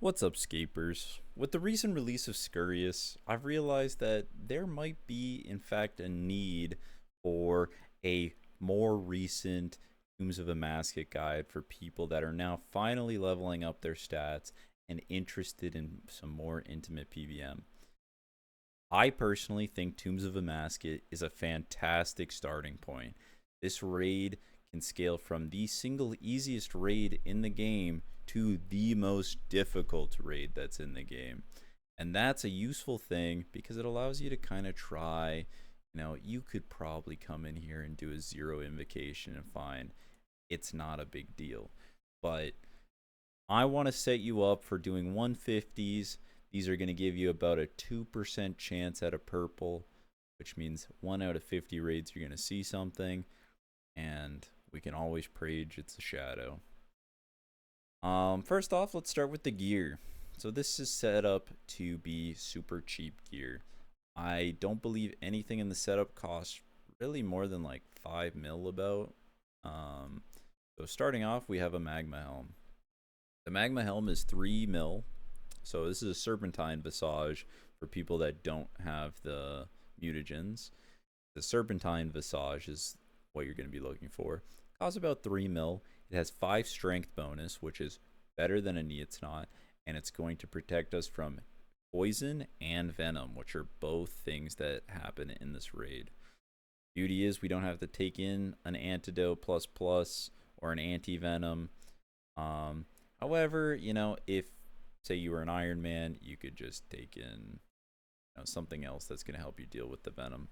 What's up, Scapers? With the recent release of Scurious, I've realized that there might be, in fact, a need for a more recent Tombs of Amasket guide for people that are now finally leveling up their stats and interested in some more intimate PVM. I personally think Tombs of Amasket is a fantastic starting point. This raid can scale from the single easiest raid in the game to the most difficult raid that's in the game. And that's a useful thing because it allows you to kind of try, you could probably come in here and do a zero invocation and find it's not a big deal. But I want to set you up for doing 150s. These are going to give you about a 2% chance at a purple, which means 1 out of 50 raids you're going to see something. And we can always prage it's a shadow. First off, let's start with the gear. So this is set up to be super cheap gear. I don't believe anything in the setup costs really more than like 5 mil about. So starting off, we have a magma helm. The magma helm is 3 mil. So this is a serpentine visage for people that don't have the mutagens. The serpentine visage is what you're going to be looking for. Costs about 3 mil. It has 5 strength bonus, which is better than a Neotsnot, and it's going to protect us from poison and venom, which are both things that happen in this raid. Beauty is we don't have to take in an antidote plus plus or an anti-venom. However, if say you were an Iron Man, you could just take in something else that's going to help you deal with the venom.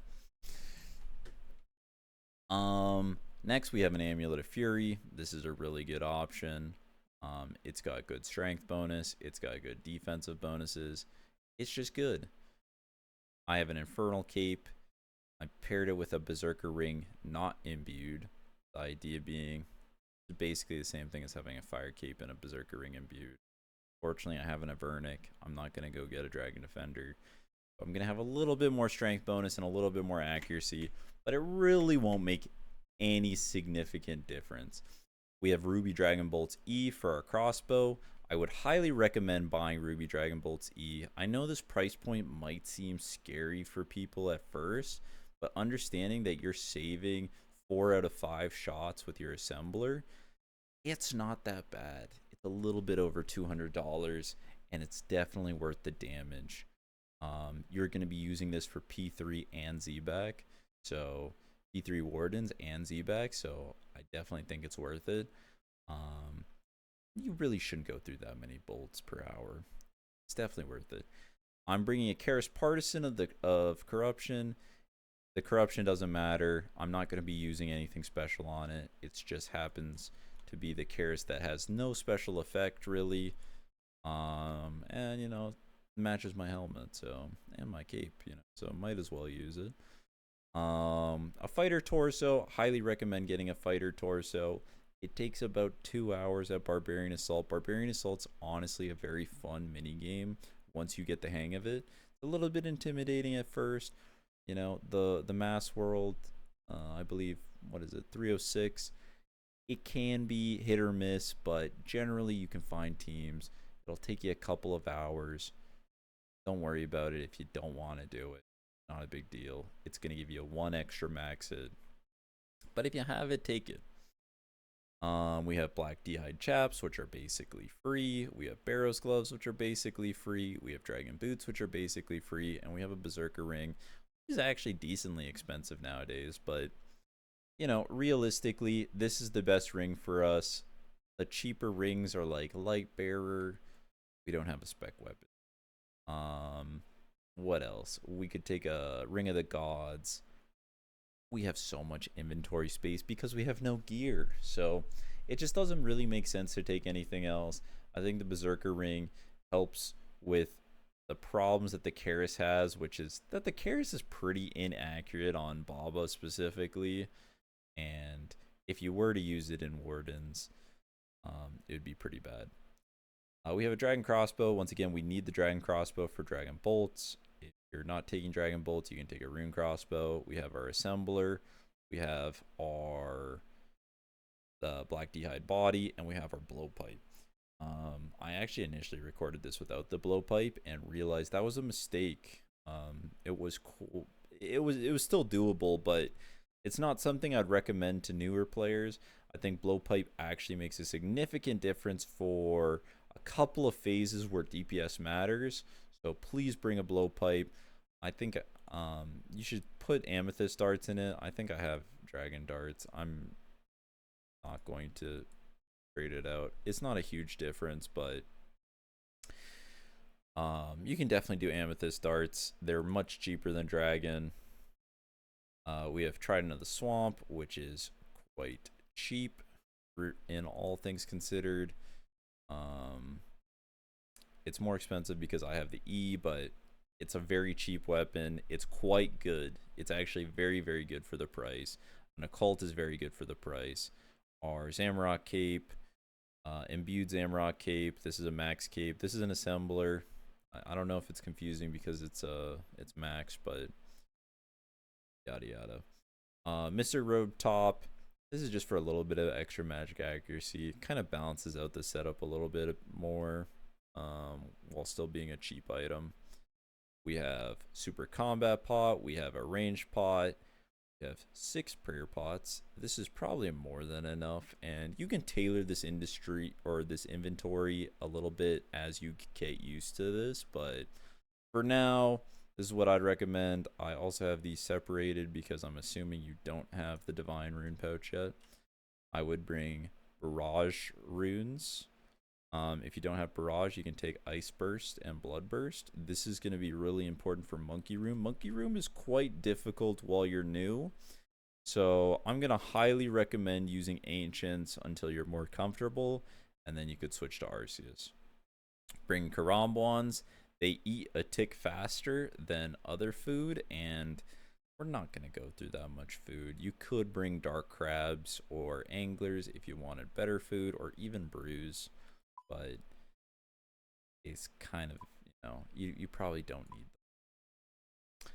Next we have an Amulet of Fury. This is a really good option. It's got good strength bonus. It's got good defensive bonuses. It's just good. I have an Infernal Cape. I paired it with a Berserker Ring not imbued. The idea being basically the same thing as having a Fire Cape and a Berserker Ring imbued. Fortunately, I have an Avernic. I'm not going to go get a Dragon Defender. I'm going to have a little bit more strength bonus and a little bit more accuracy, but it really won't make any significant difference. We have Ruby Dragon Bolts E for our crossbow. I would highly recommend buying Ruby Dragon Bolts E. I know this price point might seem scary for people at first, but understanding that you're saving 4 out of 5 shots with your assembler, it's not that bad. It's a little bit over $200, and it's definitely worth the damage. You're going to be using this for P3 and Zebak, so P3 Wardens and Zebak, so I definitely think it's worth it. You really shouldn't go through that many bolts per hour. It's definitely worth it. I'm bringing a Karis Partisan of Corruption. The Corruption doesn't matter. I'm not going to be using anything special on it. It just happens to be the Karis that has no special effect really. And matches my helmet, so, and my cape, so might as well use it. A fighter torso, highly recommend getting a fighter torso. It takes about 2 hours at Barbarian Assault. Barbarian Assault's honestly a very fun mini game once you get the hang of it. It's a little bit intimidating at first. The mass world, I believe, what is it, 306. It can be hit or miss, but generally you can find teams. It'll take you a couple of hours. Don't worry about it if you don't want to do it. Not a big deal. It's going to give you 1 extra max hit. But if you have it, take it. We have Black D-Hide Chaps, which are basically free. We have Barrows Gloves, which are basically free. We have Dragon Boots, which are basically free. And we have a Berserker Ring, which is actually decently expensive nowadays. But, realistically, this is the best ring for us. The cheaper rings are like Light Bearer. We don't have a spec weapon. What else? We could take a Ring of the Gods. We have so much inventory space because we have no gear. So it just doesn't really make sense to take anything else. I think the Berserker Ring helps with the problems that the Karis has, which is that the Karis is pretty inaccurate on Baba specifically. And if you were to use it in Wardens, it would be pretty bad. We have a Dragon Crossbow. Once again, we need the Dragon Crossbow for Dragon Bolts. If you're not taking Dragon Bolts, you can take a Rune Crossbow. We have our Assembler. We have our the Black D-Hide Body, and we have our Blowpipe. I actually initially recorded this without the blowpipe and realized that was a mistake. It was cool. It was still doable, but it's not something I'd recommend to newer players. I think blowpipe actually makes a significant difference for a couple of phases where DPS matters. So please bring a blowpipe. I think you should put amethyst darts in it. I think I have dragon darts. I'm not going to trade it out. It's not a huge difference, but you can definitely do amethyst darts. They're much cheaper than dragon. We have Trident of the Swamp, which is quite cheap in all things considered. It's more expensive because I have the E, but it's a very cheap weapon. It's quite good. It's actually very, very good for the price. An occult is very good for the price. Our Zamrock Cape, imbued Zamrock Cape. This is a max cape. This is an assembler. I don't know if it's confusing because it's max, but yada yada. Mr. Robe Top. This is just for a little bit of extra magic accuracy. It kind of balances out the setup a little bit more, while still being a cheap item. We have Super Combat Pot. We have a Ranged Pot. We have 6 prayer pots. This is probably more than enough, and you can tailor this industry or this inventory a little bit as you get used to this, but for now, this is what I'd recommend. I also have these separated because I'm assuming you don't have the Divine Rune pouch yet. I would bring Barrage runes. If you don't have Barrage, you can take Ice Burst and Blood Burst. This is going to be really important for Monkey Room. Monkey Room is quite difficult while you're new, so I'm going to highly recommend using Ancients until you're more comfortable, and then you could switch to Arceus. Bring Karambwans. They eat a tick faster than other food, and we're not going to go through that much food. You could bring Dark Crabs or Anglers if you wanted better food, or even Brews, but it's kind of, you probably don't need them.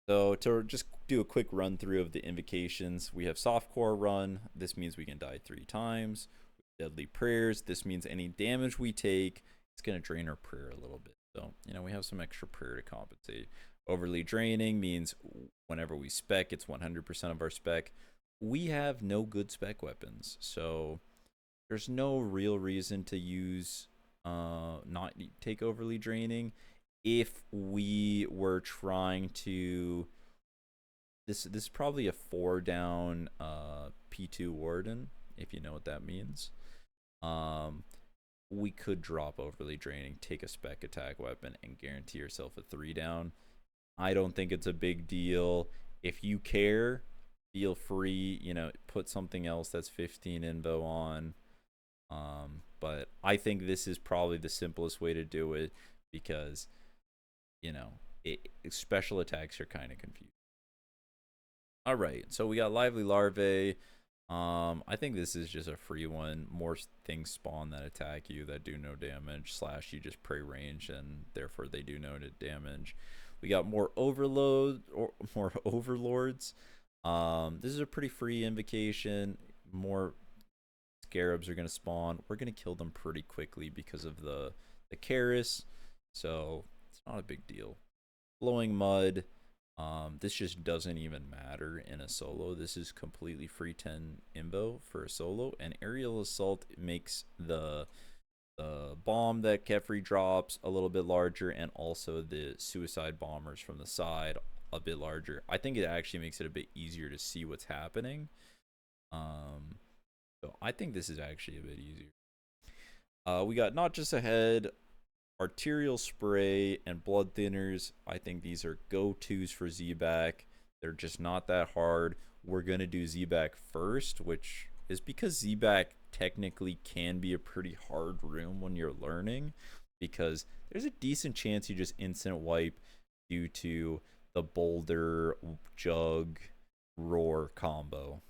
So to just do a quick run through of the invocations, we have Softcore Run. This means we can die 3 times. Deadly Prayers. This means any damage we take, it's going to drain our prayer a little bit. So, we have some extra prayer to compensate. Overly Draining means whenever we spec, it's 100% of our spec. We have no good spec weapons, so there's no real reason to use not take Overly Draining. If we were trying to, this is probably a 4 down P2 Warden, if you know what that means. We could drop Overly Draining, take a spec attack weapon, and guarantee yourself a 3 down. I don't think it's a big deal. If you care, feel free, put something else that's 15 invo on. But I think this is probably the simplest way to do it because, special attacks are kind of confusing. All right, so we got Lively Larvae. I think this is just a free one. More things spawn that attack you that do no damage, / you just pray range and therefore they do no damage. We got more overload or more overlords. This is a pretty free invocation. More Scarabs are gonna spawn. We're gonna kill them pretty quickly because of the Karis, so it's not a big deal. Blowing Mud. This just doesn't even matter in a solo. This is completely free 10 invo for a solo, and Aerial Assault makes the bomb that Kephri drops a little bit larger, and also the suicide bombers from the side a bit larger. I think it actually makes it a bit easier to see what's happening. So I think this is actually a bit easier. We got Not Just a Head, Arterial Spray, and Blood Thinners. I think these are go-tos for Zebak. They're just not that hard. We're going to do Zebak first, which is because Zebak technically can be a pretty hard room when you're learning, because there's a decent chance you just instant wipe due to the Boulder, Jug, Roar combo.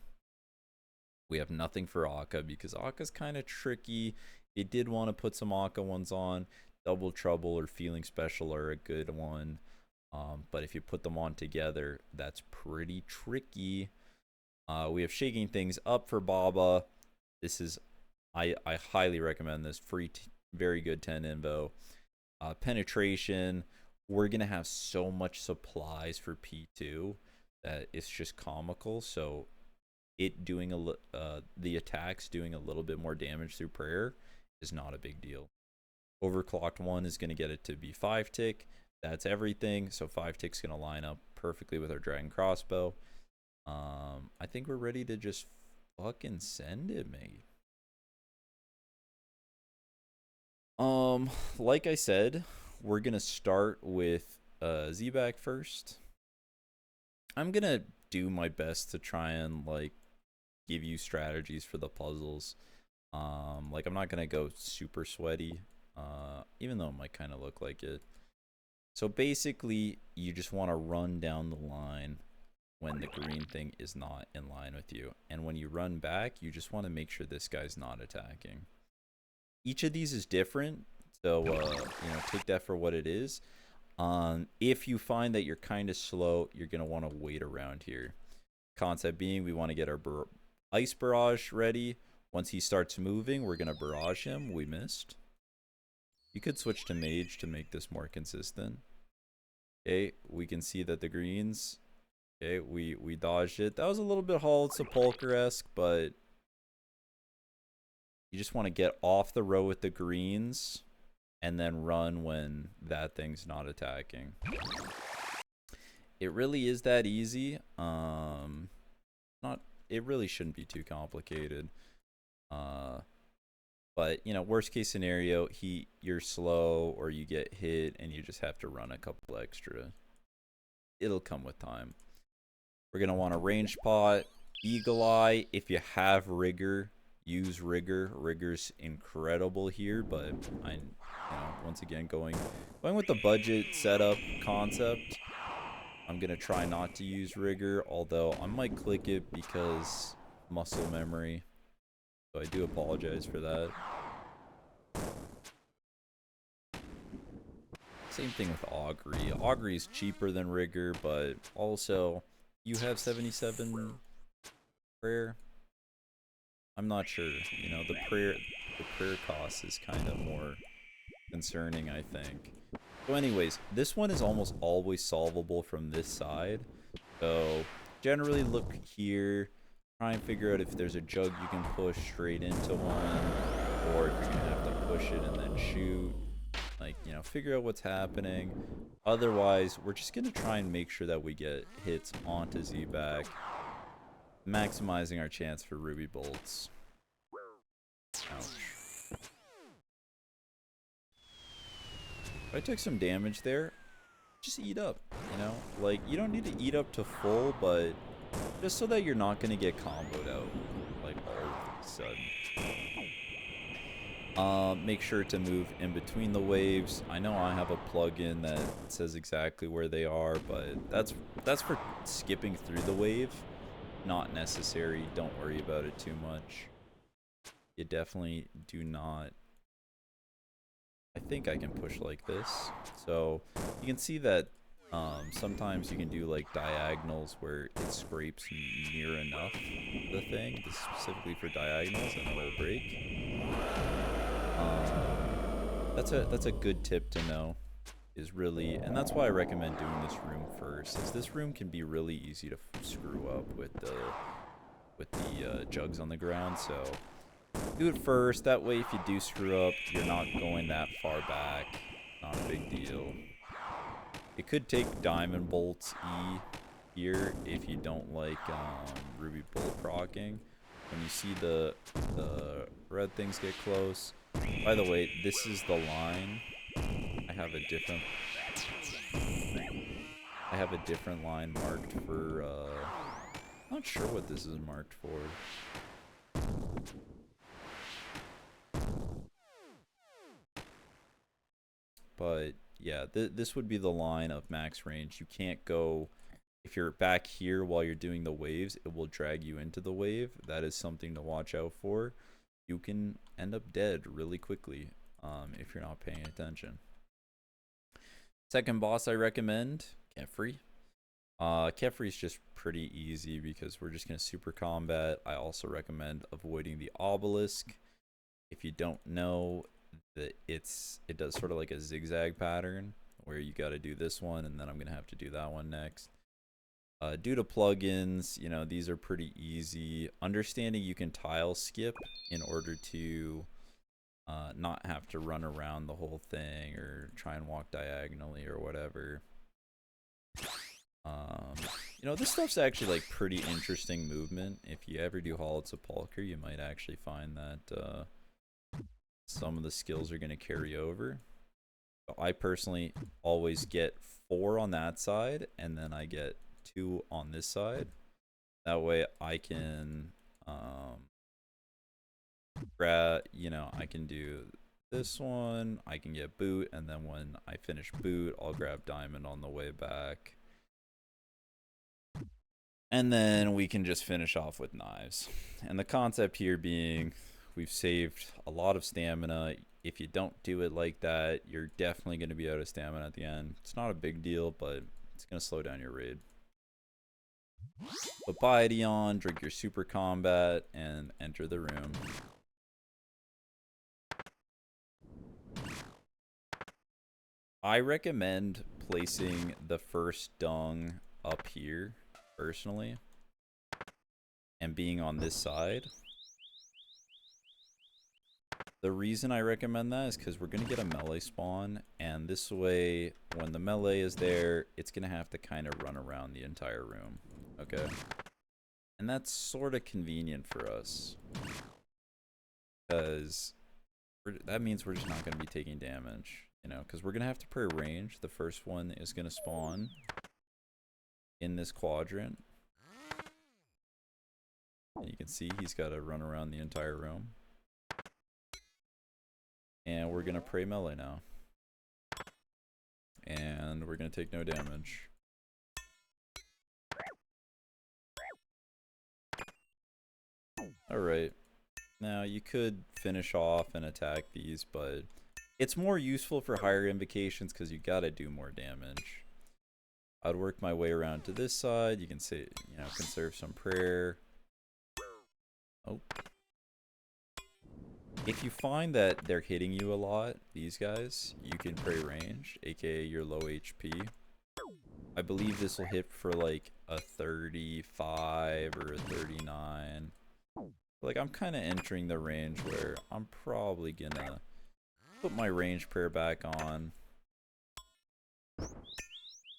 We have nothing for Ahkka because Ahkka's kind of tricky. You did want to put some Ahkka ones on. Double Trouble or Feeling Special are a good one. But if you put them on together, that's pretty tricky. We have Shaking Things Up for Baba. This is, I highly recommend this. Free very good 10 invo. Penetration, we're going to have so much supplies for P2 that it's just comical. So it doing the attacks doing a little bit more damage through prayer is not a big deal. Overclocked 1 is going to get it to be 5 tick. That's everything. So 5 tick's going to line up perfectly with our dragon crossbow. I think we're ready to just fucking send it, mate. Like I said, we're gonna start with Zebak first. I'm gonna do my best to try and like give you strategies for the puzzles. Like I'm not gonna go super sweaty, even though it might kind of look like it. So basically, you just want to run down the line when the green thing is not in line with you, and when you run back, you just want to make sure this guy's not attacking. Each of these is different, so you know, take that for what it is. If you find that you're kind of slow, you're gonna want to wait around here. Concept being, we want to get our ice barrage ready. Once he starts moving, we're gonna barrage him. We missed. You could switch to mage to make this more consistent. Okay, we can see that the greens. Okay, we dodged it. That was a little bit Hall Sepulchre-esque, but you just want to get off the row with the greens and then run when that thing's not attacking. It really is that easy. It really shouldn't be too complicated. But you know, worst case scenario, you're slow or you get hit and you just have to run a couple extra. It'll come with time. We're gonna want a range pot, eagle eye. If you have rigor, use rigor. Rigor's incredible here, but once again going with the budget setup concept. I'm gonna try not to use rigor, although I might click it because muscle memory. So I do apologize for that. Same thing with augury. Augury is cheaper than rigor, but also you have 77 prayer. I'm not sure. You know, the prayer cost is kind of more concerning, I think. So anyways, this one is almost always solvable from this side. So generally look here, try and figure out if there's a jug you can push straight into one, or if you're gonna have to push it and then shoot. Like, you know, figure out what's happening. Otherwise, we're just gonna try and make sure that we get hits onto Zebak, maximizing our chance for ruby bolts. Ouch. I took some damage there. Just eat up, you know? Like, you don't need to eat up to full, but just so that you're not going to get comboed out, like, all of a sudden. Make sure to move in between the waves. I know I have a plugin that says exactly where they are, but that's for skipping through the wave. Not necessary. Don't worry about it too much. You definitely do not. I think I can push like this. So you can see that sometimes you can do like diagonals where it scrapes near enough the thing. This is specifically for diagonals, and it'll break. That's a good tip to know. Is really, and that's why I recommend doing this room first. Is this room can be really easy to screw up with the jugs on the ground. So do it first. That way, if you do screw up, you're not going that far back. Not a big deal. It could take diamond bolts E here if you don't like ruby bolt proccing. When you see the red things get close. By the way, this is the line. I have a different line marked for. Not sure what this is marked for. But yeah, this would be the line of max range. You can't go, if you're back here while you're doing the waves, it will drag you into the wave. That is something to watch out for. You can end up dead really quickly if you're not paying attention. Second boss I recommend, Kephri. Kephri is just pretty easy because we're just going to super combat. I also recommend avoiding the obelisk. If you don't know, it does sort of like a zigzag pattern where you got to do this one and then I'm gonna have to do that one next. Due to plugins, you know, these are pretty easy. Understanding you can tile skip in order to not have to run around the whole thing or try and walk diagonally or whatever. You know, this stuff's actually like pretty interesting movement. If you ever do Hollow Sepulchre, you might actually find that some of the skills are going to carry over. I personally always get 4 on that side, and then I get 2 on this side. That way I can grab, you know, I can do this one, I can get boot, and then when I finish boot, I'll grab diamond on the way back. And then we can just finish off with knives. And the concept here being, we've saved a lot of stamina. If you don't do it like that, you're definitely going to be out of stamina at the end. It's not a big deal, but it's going to slow down your raid. Put piety on, drink your super combat, and enter the room. I recommend placing the first dung up here, personally, and being on this side. The reason I recommend that is because we're going to get a melee spawn, and this way, when the melee is there, it's going to have to kind of run around the entire room, okay? And that's sort of convenient for us, because that means we're just not going to be taking damage, you know, because we're going to have to prearrange. The first one is going to spawn in this quadrant. And you can see he's got to run around the entire room. And we're going to pray melee now. And we're going to take no damage. Alright. Now, you could finish off and attack these, but it's more useful for higher invocations because you got to do more damage. I'd work my way around to this side. You can say, you know, conserve some prayer. Oh. If you find that they're hitting you a lot, these guys, you can pray ranged, aka you're low HP. I believe this will hit for like a 35 or a 39. Like, I'm kind of entering the range where I'm probably gonna put my range prayer back on.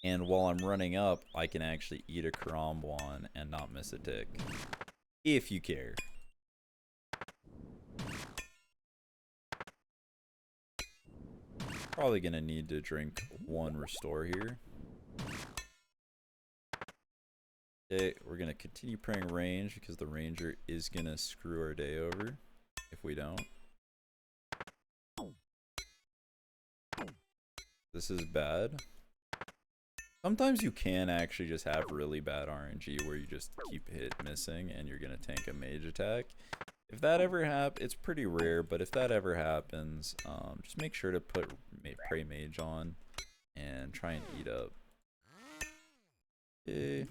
And while I'm running up, I can actually eat a Karambwan and not miss a tick. If you care. Probably gonna need to drink 1 restore here. Okay, we're gonna continue praying range because the ranger is gonna screw our day over if we don't. This is bad. Sometimes you can actually just have really bad RNG where you just keep hit missing and you're gonna tank a mage attack. If that ever happens, it's pretty rare, but if that ever happens, just make sure to put pray mage on and try and eat up. Okay.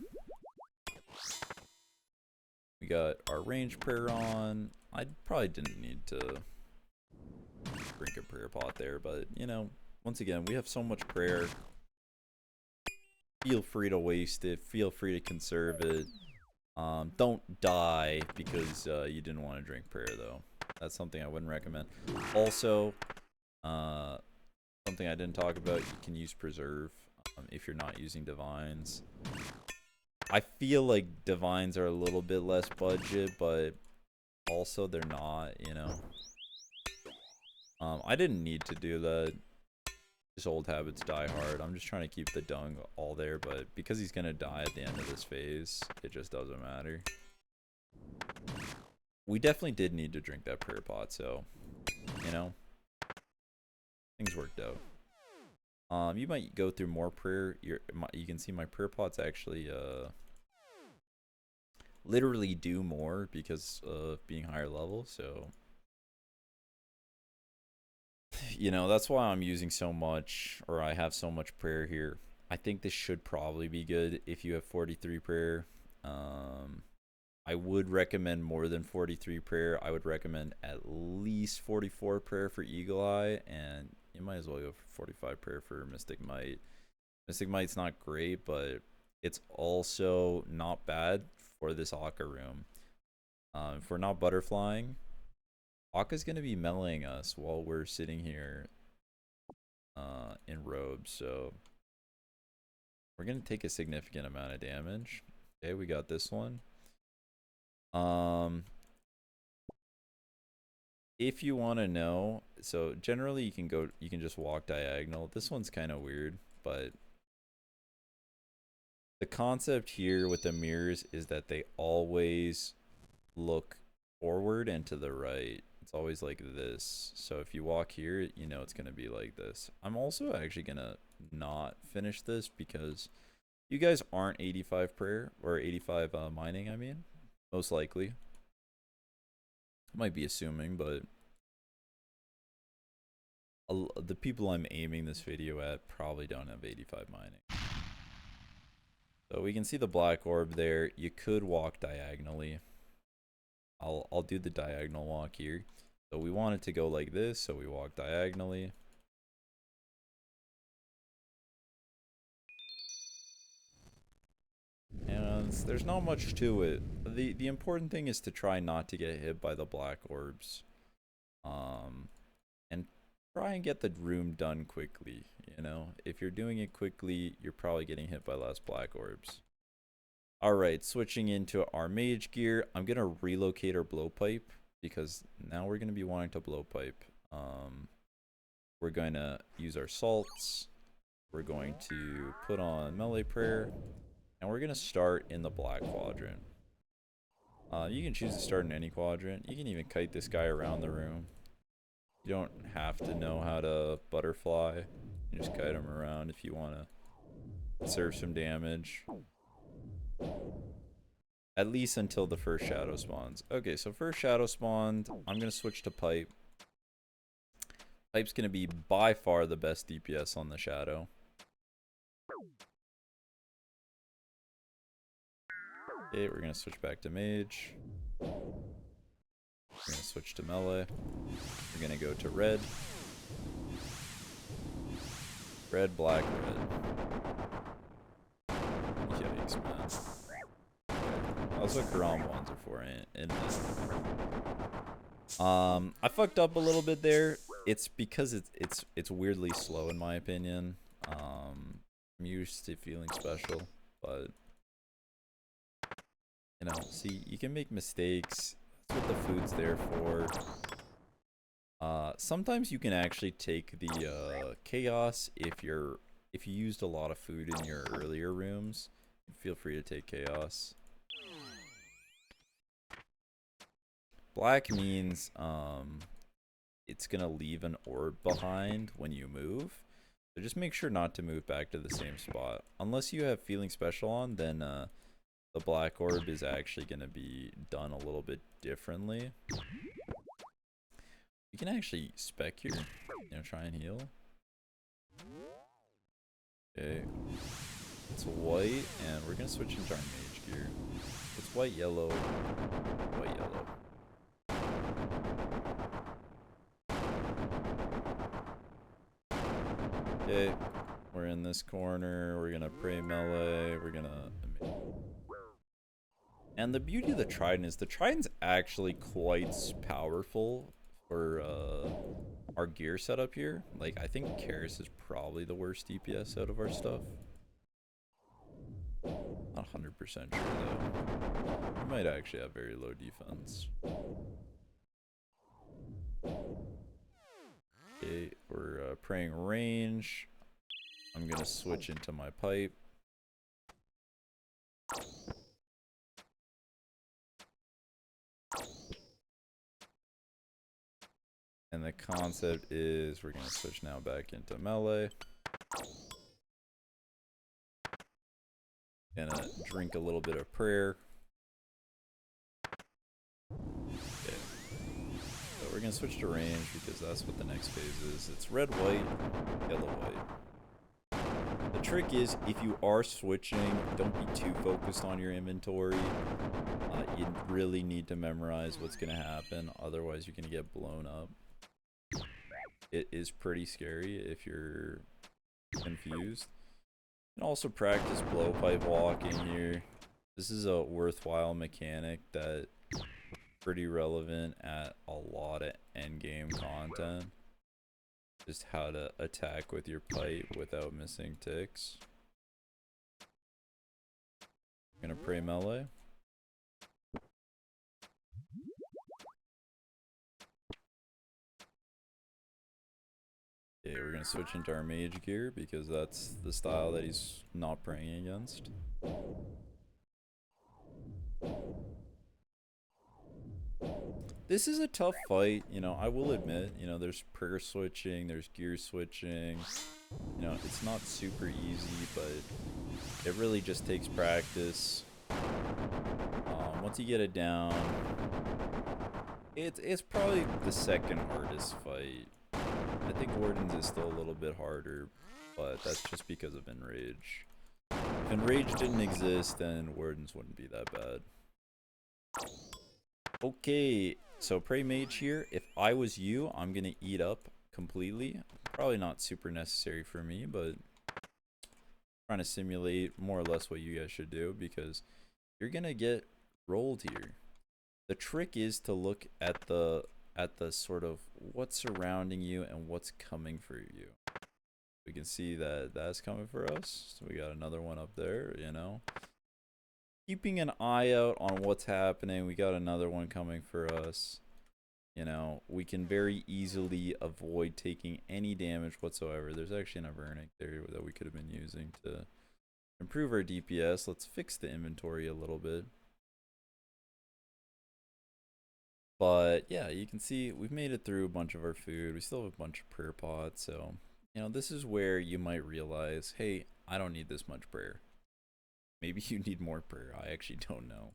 We got our range prayer on. I probably didn't need to drink a prayer pot there, but you know, once again, we have so much prayer. Feel free to waste it. Feel free to conserve it. Don't die because you didn't want to drink prayer, though. That's something I wouldn't recommend. Also, something I didn't talk about, you can use preserve if you're not using divines. I feel like divines are a little bit less budget, but also they're not, you know. I didn't need to do that. Just old habits die hard. I'm just trying to keep the dung all there, but because he's gonna die at the end of this phase, it just doesn't matter. We definitely did need to drink that prayer pot, so, you know, things worked out. You might go through more prayer. You can see my prayer pots actually literally do more because of being higher level, so you know, that's why I'm using so much, or I have so much prayer here. I think this should probably be good if you have 43 prayer. I would recommend more than 43 prayer. I would recommend at least 44 prayer for Eagle Eye, and you might as well go for 45 prayer for Mystic Might. Mystic Might's not great, but it's also not bad for this Ahkka room. If we're not butterflying, Ahkka's going to be meleeing us while we're sitting here in robes, so we're going to take a significant amount of damage. Okay, we got this one. If you want to know, so generally you can just walk diagonal. This one's kind of weird, but the concept here with the mirrors is that they always look forward and to the right. It's always like this. So if you walk here, you know it's going to be like this. I'm also actually going to not finish this because you guys aren't 85 prayer or 85 mining, I mean. Most likely. Might be assuming, but the people I'm aiming this video at probably don't have 85 mining. So we can see the black orb there. You could walk diagonally. I'll do the diagonal walk here. So we want it to go like this, so we walk diagonally. And there's not much to it. The important thing is to try not to get hit by the black orbs. And try and get the room done quickly, you know? If you're doing it quickly, you're probably getting hit by less black orbs. Alright, switching into our mage gear. I'm going to relocate our blowpipe because now we're going to be wanting to blowpipe. We're going to use our salts. We're going to put on melee prayer. And we're going to start in the black quadrant. You can choose to start in any quadrant. You can even kite this guy around the room. You don't have to know how to butterfly. You just kite him around if you want to serve some damage. At least until the first shadow spawns. Okay, so first shadow spawned. I'm going to switch to pipe. Pipe's going to be by far the best DPS on the shadow. Okay, we're going to switch back to mage. We're going to switch to melee. We're going to go to red. Red, black, red. Yikes, man. That's what Karam ones are for, ain't it? I fucked up a little bit there. It's because it's weirdly slow in my opinion. I'm used to feeling special, but you know, see, you can make mistakes. That's what the food's there for. Sometimes you can actually take the chaos if you used a lot of food in your earlier rooms. Feel free to take chaos. Black means it's gonna leave an orb behind when you move. So just make sure not to move back to the same spot. Unless you have feeling special on, then the black orb is actually gonna be done a little bit differently. You can actually spec here, you know, try and heal. Okay. It's white, and we're gonna switch into our mage gear. It's white, yellow, white, yellow. Okay, we're in this corner. We're gonna pray melee. We're gonna. And the beauty of the trident is the trident's actually quite powerful for our gear setup here. Like, I think Karis is probably the worst DPS out of our stuff. Not 100% sure though. He might actually have very low defense. Okay, we're praying range. I'm gonna switch into my pipe. And the concept is we're gonna switch now back into melee. Gonna drink a little bit of prayer. Okay. So we're gonna switch to range because that's what the next phase is. It's red, white, yellow, white. The trick is, if you are switching, don't be too focused on your inventory. You really need to memorize what's going to happen, otherwise you're going to get blown up. It is pretty scary if you're confused. You can also practice blowpipe walking here. This is a worthwhile mechanic that pretty relevant at a lot of endgame content. Just how to attack with your pipe without missing ticks. I'm gonna pray melee. Okay, we're gonna switch into our mage gear because that's the style that he's not praying against. This is a tough fight, you know, I will admit, you know, there's prayer switching, there's gear switching, you know, it's not super easy, but it really just takes practice. Once you get it down, it's probably the second hardest fight. I think Wardens is still a little bit harder, but that's just because of Enrage. If Enrage didn't exist, then Wardens wouldn't be that bad. Okay, so Pray Mage here. If I was you, I'm gonna eat up completely. Probably not super necessary for me, but trying to simulate more or less what you guys should do, because you're gonna get rolled here. The trick is to look at the sort of what's surrounding you and what's coming for you. We can see that that's coming for us. So we got another one up there, you know. Keeping an eye out on what's happening. We got another one coming for us. You know, we can very easily avoid taking any damage whatsoever. There's actually an Avernic there that we could have been using to improve our DPS. Let's fix the inventory a little bit. But yeah, you can see we've made it through a bunch of our food. We still have a bunch of prayer pots. So, you know, this is where you might realize, hey, I don't need this much prayer. Maybe you need more prayer. I actually don't know.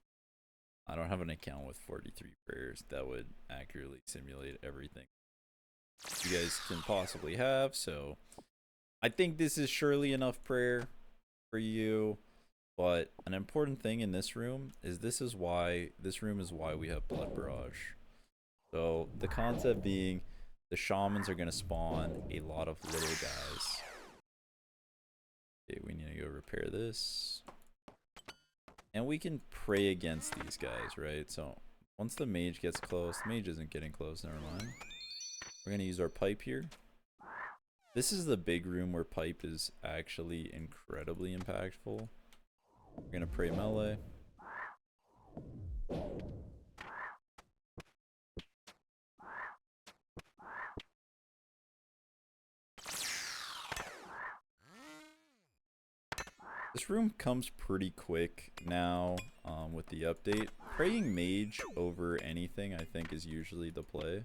I don't have an account with 43 prayers that would accurately simulate everything you guys can possibly have. So I think this is surely enough prayer for you. But an important thing in this room is this room is why we have Blood Barrage. So the concept being the shamans are going to spawn a lot of little guys. Okay, we need to go repair this. And we can pray against these guys, right? So once the mage gets close, the mage isn't getting close, never mind. We're going to use our pipe here. This is the big room where pipe is actually incredibly impactful. We're going to pray melee. This room comes pretty quick now with the update. Praying mage over anything, I think, is usually the play.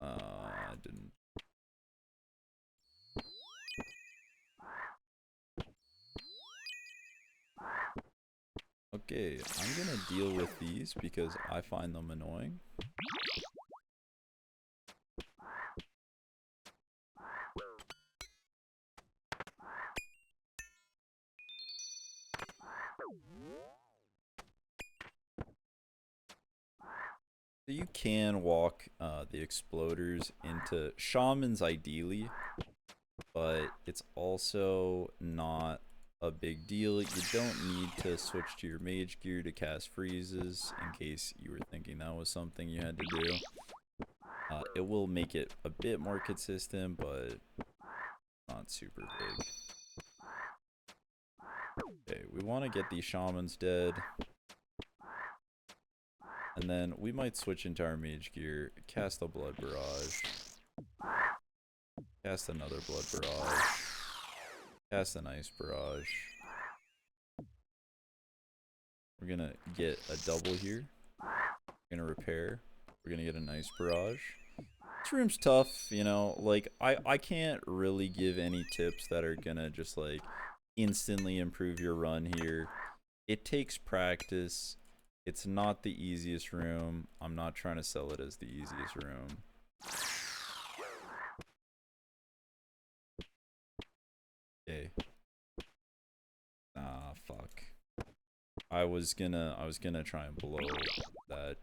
I didn't. Okay, I'm gonna deal with these because I find them annoying. So you can walk the exploders into shamans ideally, but it's also not a big deal. You don't need to switch to your mage gear to cast freezes, in case you were thinking that was something you had to do. It will make it a bit more consistent, but not super big. Okay, we want to get these shamans dead. And then we might switch into our mage gear, cast a blood barrage, cast another blood barrage, cast an ice barrage. We're gonna get a double here. We're gonna repair. We're gonna get a nice barrage. This room's tough, you know, like I can't really give any tips that are gonna just like instantly improve your run here. It takes practice. It's not the easiest room. I'm not trying to sell it as the easiest room. Okay. Ah, fuck. I was gonna try and blow that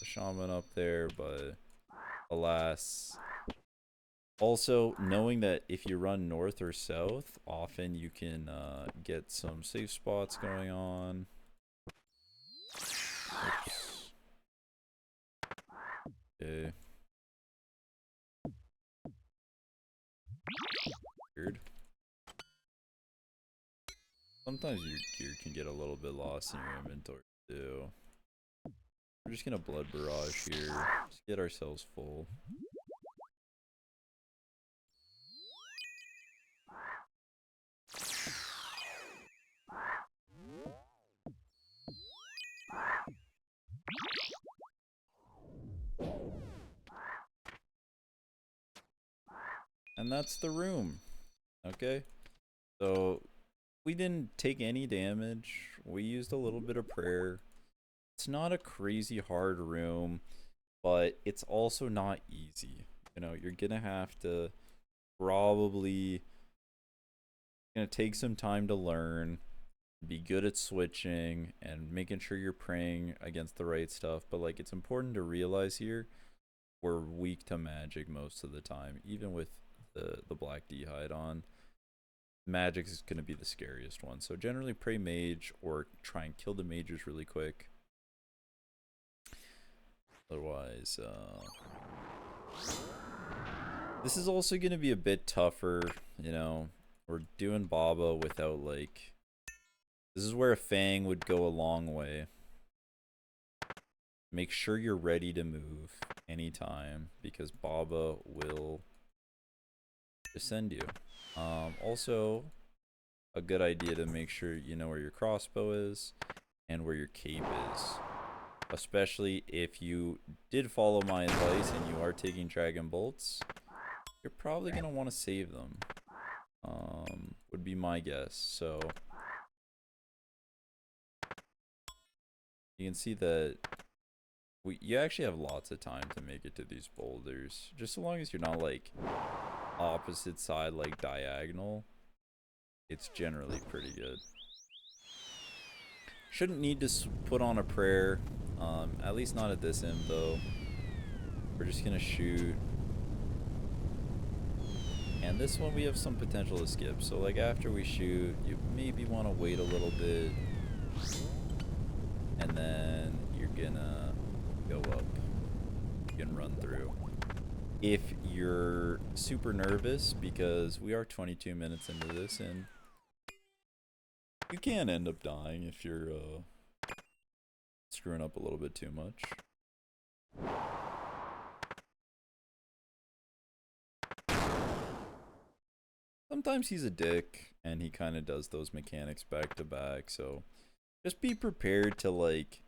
shaman up there, but alas. Also, knowing that if you run north or south, often you can get some safe spots going on. Oops. Okay. Weird. Sometimes your gear can get a little bit lost in your inventory too. We're just gonna blood barrage here. Just get ourselves full. And that's the room. Okay. So we didn't take any damage. We used a little bit of prayer. It's not a crazy hard room, but it's also not easy. You know, you're gonna have to probably gonna take some time to learn, be good at switching and making sure you're praying against the right stuff. But like, it's important to realize here we're weak to magic most of the time, even with the black d'hide on. Magic is going to be the scariest one, so generally pray mage or try and kill the mages really quick. Otherwise, this is also going to be a bit tougher. You know, we're doing Baba without like, this is where a Fang would go a long way. Make sure you're ready to move anytime, because Baba will descend you. Also, a good idea to make sure you know where your crossbow is and where your cape is. Especially if you did follow my advice and you are taking dragon bolts, you're probably going to want to save them. Would be my guess. So you can see that you actually have lots of time to make it to these boulders. Just so long as you're not like opposite side, like diagonal, it's generally pretty good. Shouldn't need to put on a prayer, at least not at this invo. We're just gonna shoot. And this one we have some potential to skip. So like after we shoot, you maybe want to wait a little bit. And then you're gonna go up. You can run through. If you're super nervous, because we are 22 minutes into this and you can end up dying if you're screwing up a little bit too much. Sometimes he's a dick and he kind of does those mechanics back to back, so just be prepared to like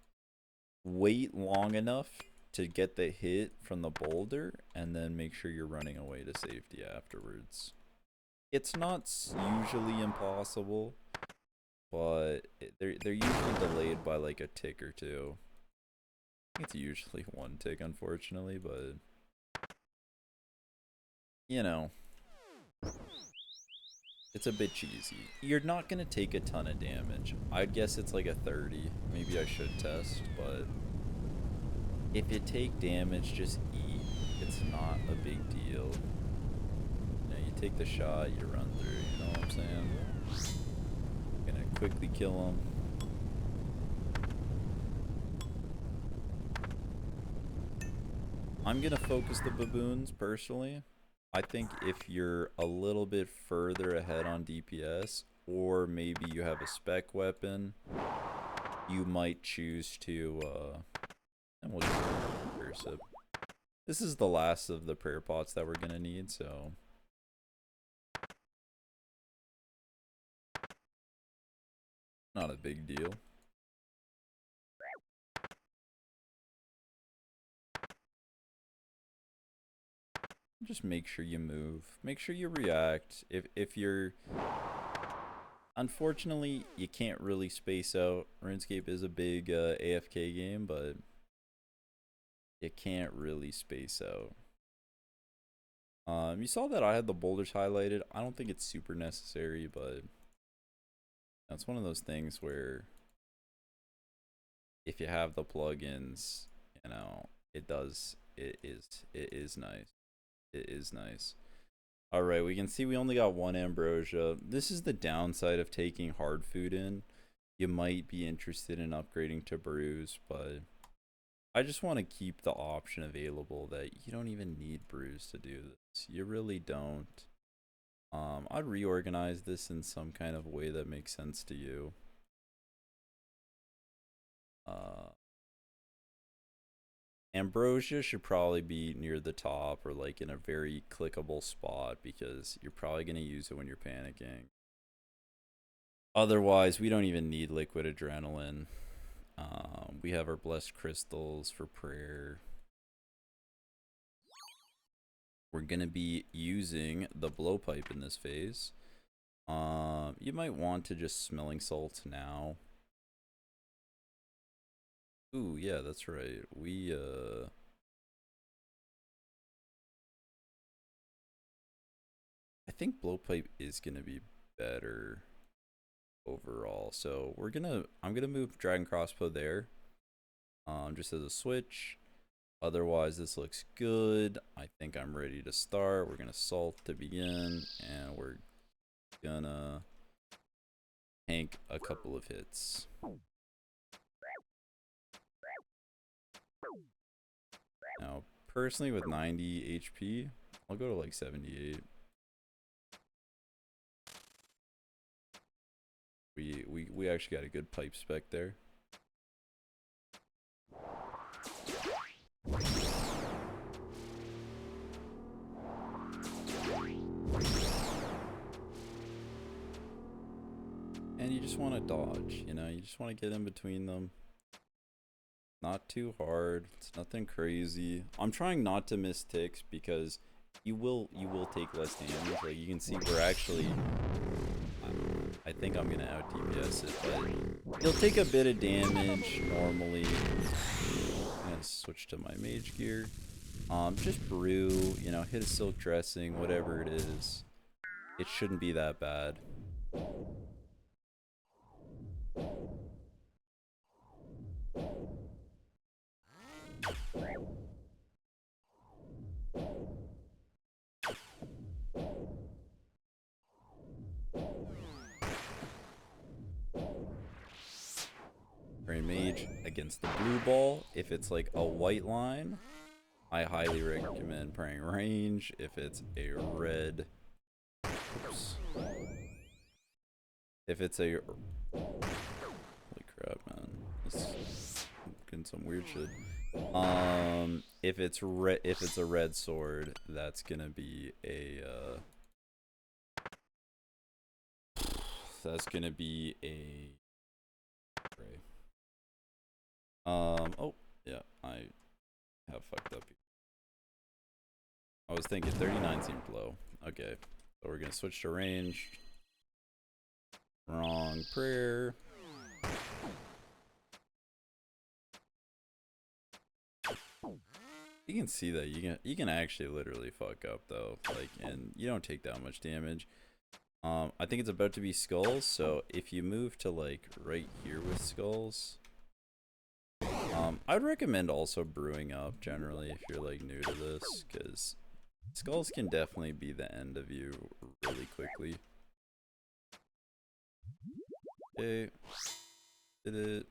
wait long enough to get the hit from the boulder and then make sure you're running away to safety afterwards. It's not usually impossible, but they're usually delayed by like a tick or two. It's usually one tick, unfortunately, but you know, it's a bit cheesy. You're not gonna take a ton of damage. I'd guess it's like a 30. Maybe I should test, but if you take damage, just eat. It's not a big deal. You know, you take the shot, you run through, you know what I'm saying? Gonna quickly kill him. I'm gonna focus the baboons personally. I think if you're a little bit further ahead on DPS, or maybe you have a spec weapon, you might choose to and we'll just curse it. This is the last of the prayer pots that we're gonna need, so not a big deal. Just make sure you move. Make sure you react. If you're Unfortunately, you can't really space out. RuneScape is a big AFK game, but you can't really space out. You saw that I had the boulders highlighted. I don't think it's super necessary, but it's one of those things where if you have the plugins, you know, it is nice. It is nice. All right, we can see we only got one ambrosia. This is the downside of taking hard food in. You might be interested in upgrading to brews, but I just want to keep the option available that you don't even need brews to do this. You really don't. I'd reorganize this in some kind of way that makes sense to you. Ambrosia should probably be near the top or like in a very clickable spot because you're probably going to use it when you're panicking. Otherwise, we don't even need liquid adrenaline. We have our blessed crystals for prayer. We're going to be using the blowpipe in this phase. You might want to just smelling salts now. Ooh, yeah, that's right. I think blowpipe is gonna be better overall. So I'm gonna move dragon crossbow there. Just as a switch. Otherwise, this looks good. I think I'm ready to start. We're gonna salt to begin, and we're gonna tank a couple of hits. Now, personally, with 90 HP, I'll go to like 78. We actually got a good pipe spec there. And you just want to dodge, you know, you just want to get in between them. Not too hard. It's nothing crazy. I'm trying not to miss ticks because you will take less damage. Like you can see we're actually I think I'm gonna out DPS it, but you'll take a bit of damage normally. I'm gonna switch to my mage gear. Just brew, you know, hit a silk dressing, whatever it is. It shouldn't be that bad. Mage against the blue ball. If it's like a white line, I highly recommend praying range. If it's a red, oops. If it's a holy crap, man, it's getting some weird shit. If it's a red sword, that's gonna be a gray. Oh, yeah, I have fucked up. I was thinking 39 seemed low. Okay, so we're gonna switch to range. Wrong prayer. You can see that you can actually literally fuck up though, like, and you don't take that much damage. I think it's about to be skulls, so if you move to like right here with skulls, I'd recommend also brewing up generally if you're like new to this, because skulls can definitely be the end of you really quickly. Okay, did it.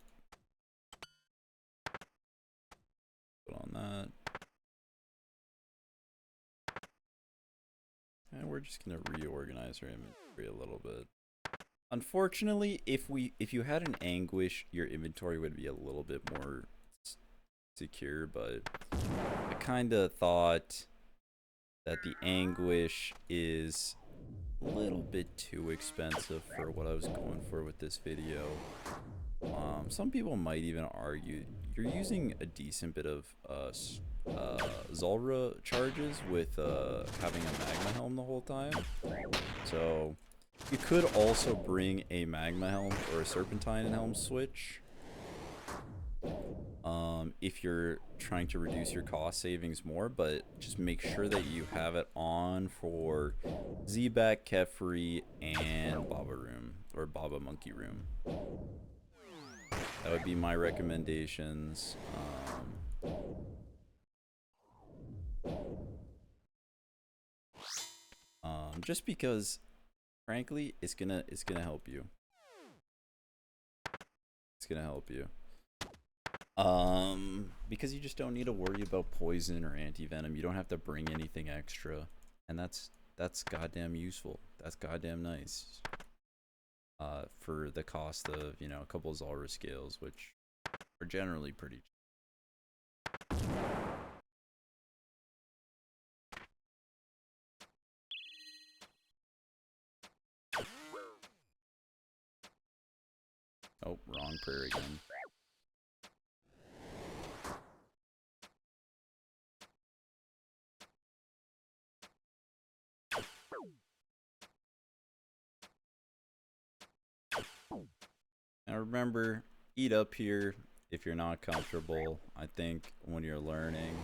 Put on that. And we're just gonna reorganize our inventory a little bit. Unfortunately, if you had an anguish, your inventory would be a little bit more secure, but I kinda thought that the anguish is a little bit too expensive for what I was going for with this video. Some people might even argue you're using a decent bit of Zulrah charges with having a magma helm the whole time. So You could also bring a Magma Helm or a Serpentine Helm switch. If you're trying to reduce your cost savings more, but just make sure that you have it on for Zebak, Kephri, and Baba Room, or Baba Monkey Room. That would be my recommendations. Just because, frankly, it's gonna help you. It's gonna help you. Because you just don't need to worry about poison or anti-venom. You don't have to bring anything extra, and that's goddamn useful. That's goddamn nice. For the cost of, you know, a couple of Zalra scales, which are generally pretty cheap. Oh, wrong prayer again. Now remember, eat up here if you're not comfortable. I think when you're learning,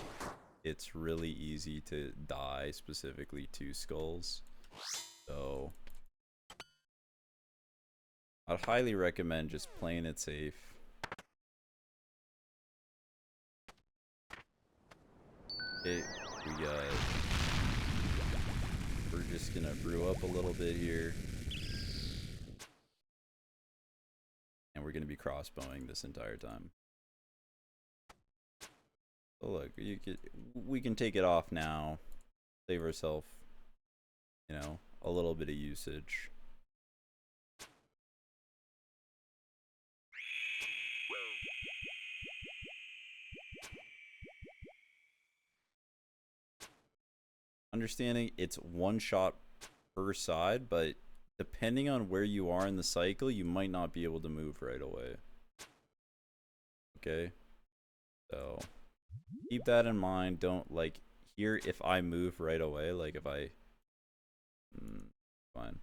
it's really easy to die specifically to skulls. So I'd highly recommend just playing it safe. Okay, we're just gonna brew up a little bit here. And we're gonna be crossbowing this entire time. So look, we can take it off now. Save ourselves, you know, a little bit of usage. Understanding it's one shot per side, but depending on where you are in the cycle, you might not be able to move right away. Okay? So keep that in mind. Don't, like, here, if I move right away, like if I... fine.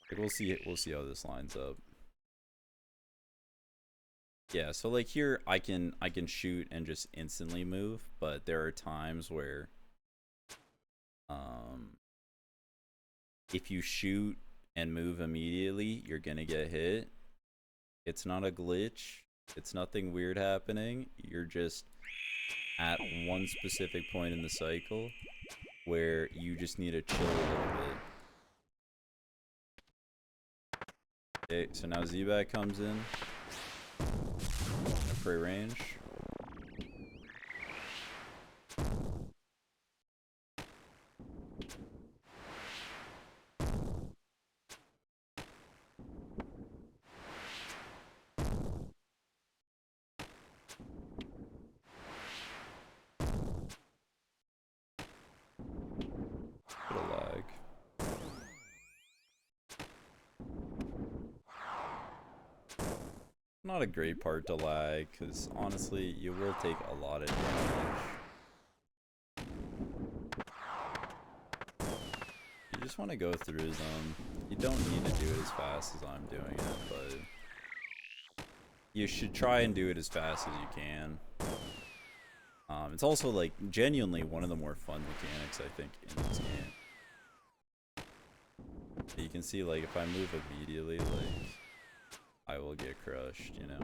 Like, we'll see how this lines up. Yeah, so like here I can shoot and just instantly move, but there are times where if you shoot and move immediately, you're gonna get hit. It's not a glitch. It's nothing weird happening. You're just at one specific point in the cycle where you just need to chill a little bit. Okay, so now Zebak comes in. Prey range. Bit of lag. Not a great part to lag, because honestly, you will take a lot of damage. You just want to go through them. You don't need to do it as fast as I'm doing it, but you should try and do it as fast as you can. It's also, like, genuinely one of the more fun mechanics, I think, in this game. You can see, like, if I move immediately, like, I will get crushed, you know?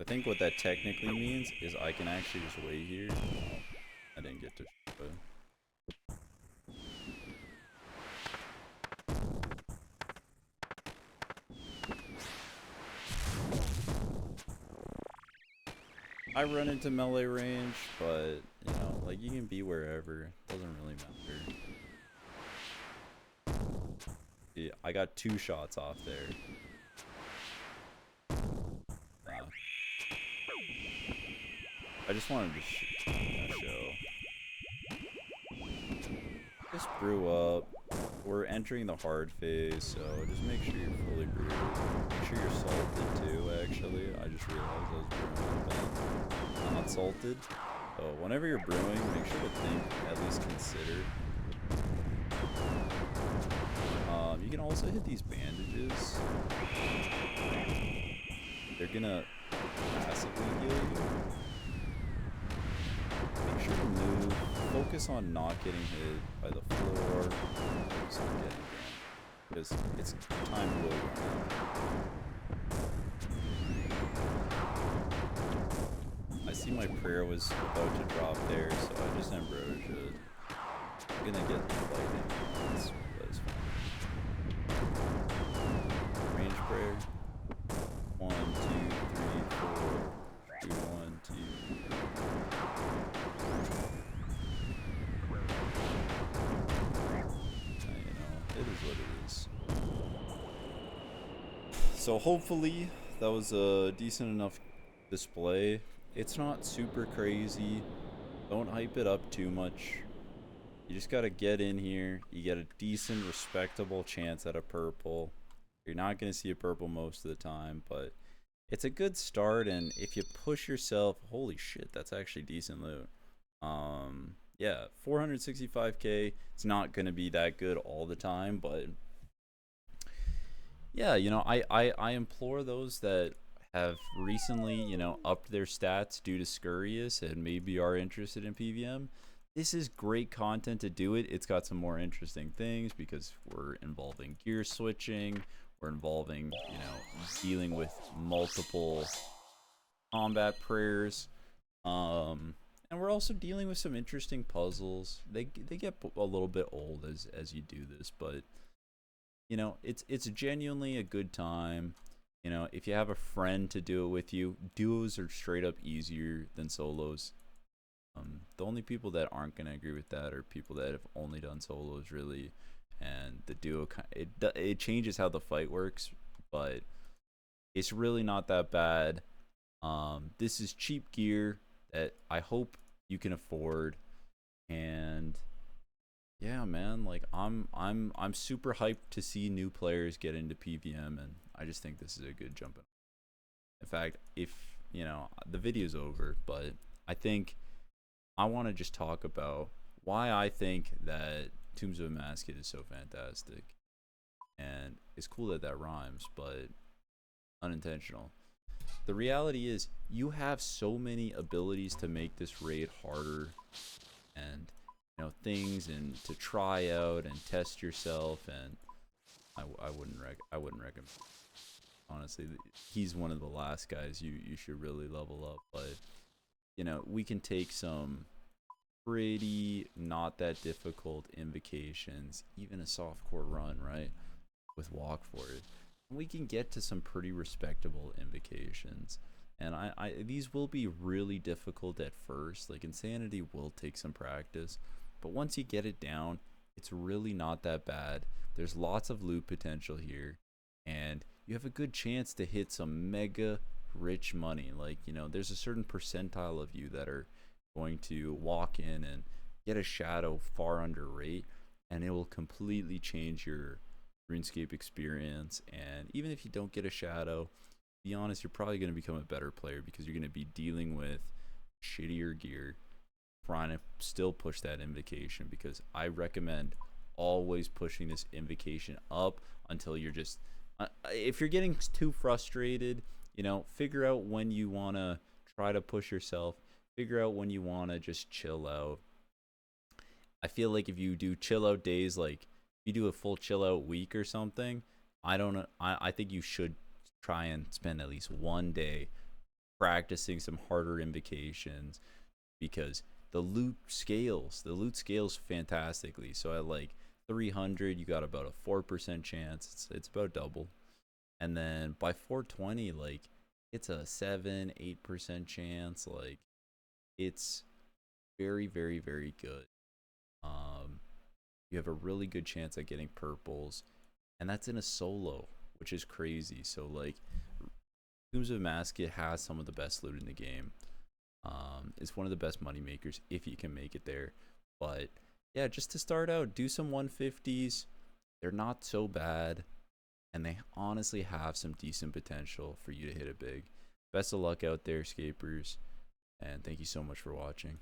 I think what that technically means is I can actually just wait here. I didn't get to show it. I run into melee range, but, you know, like, you can be wherever. It doesn't really matter. See, I got 2 shots off there. I just wanted to show. Just brew up. we're entering the hard phase, so just make sure you're fully brewed. Make sure you're salted too, actually. I just realized I was brewing but not salted. So whenever you're brewing, make sure to think, at least consider. You can also hit these bandages. They're gonna passively heal you. Make sure to move. Focus on not getting hit by the floor. Focus on getting down. Because it's time will run out. I see my prayer was about to drop there, so I just ambrosia. I'm gonna get lightning once, but it's fine. Range prayer. 1, 2, 3, 4. 2, 1, 2. You know, it is what it is. So hopefully that was a decent enough display. It's not super crazy. Don't hype it up too much. You just gotta get in here. You get a decent, respectable chance at a purple. You're not gonna see a purple most of the time, but it's a good start. And if you push yourself, holy shit, that's actually decent loot. Yeah, 465k. It's not gonna be that good all the time, but yeah, you know, I implore those that have recently, you know, upped their stats due to Scurious and maybe are interested in PVM. This is great content to do it. It's got some more interesting things because we're involving gear switching. We're involving, you know, dealing with multiple combat prayers. And we're also dealing with some interesting puzzles. They get a little bit old as you do this, but you know, it's genuinely a good time. You know, if you have a friend to do it with you, duos are straight up easier than solos. The only people that aren't gonna agree with that are people that have only done solos really, and the duo it changes how the fight works, but it's really not that bad. This is cheap gear that I hope you can afford, and yeah, man, like I'm super hyped to see new players get into PVM, and I just think this is a good jump in. In fact, if you know, the video's over, but I think I want to just talk about why I think that Tombs of a Mascot is so fantastic. And it's cool that that rhymes, but unintentional. The reality is you have so many abilities to make this raid harder, and you know, things and to try out and test yourself, and I wouldn't recommend. Honestly, he's one of the last guys you should really level up, but you know, we can take some pretty not that difficult invocations, even a softcore run, right? With walk for it. We can get to some pretty respectable invocations. And these will be really difficult at first. Like Insanity will take some practice, but once you get it down, it's really not that bad. There's lots of loot potential here, and you have a good chance to hit some mega rich money. Like, you know, there's a certain percentile of you that are going to walk in and get a shadow far under rate, and it will completely change your RuneScape experience. And even if you don't get a shadow, to be honest, you're probably going to become a better player because you're going to be dealing with shittier gear, trying to still push that invocation, because I recommend always pushing this invocation up until you're just if you're getting too frustrated, you know, figure out when you want to try to push yourself, figure out when you want to just chill out. I feel like if you do chill out days, like you do a full chill out week or something, I think you should try and spend at least one day practicing some harder invocations, because the loot scales fantastically. So at like 300 you got about a 4% chance. It's about double. And then by 420, like it's a 7-8% chance. Like it's very, very, very good. You have a really good chance at getting purples, and that's in a solo, which is crazy. So like Tombs of Mascot has some of the best loot in the game. It's one of the best money makers if you can make it there. But yeah, just to start out, do some 150s. They're not so bad, and they honestly have some decent potential for you to hit it big. Best of luck out there, Scapers, and thank you so much for watching.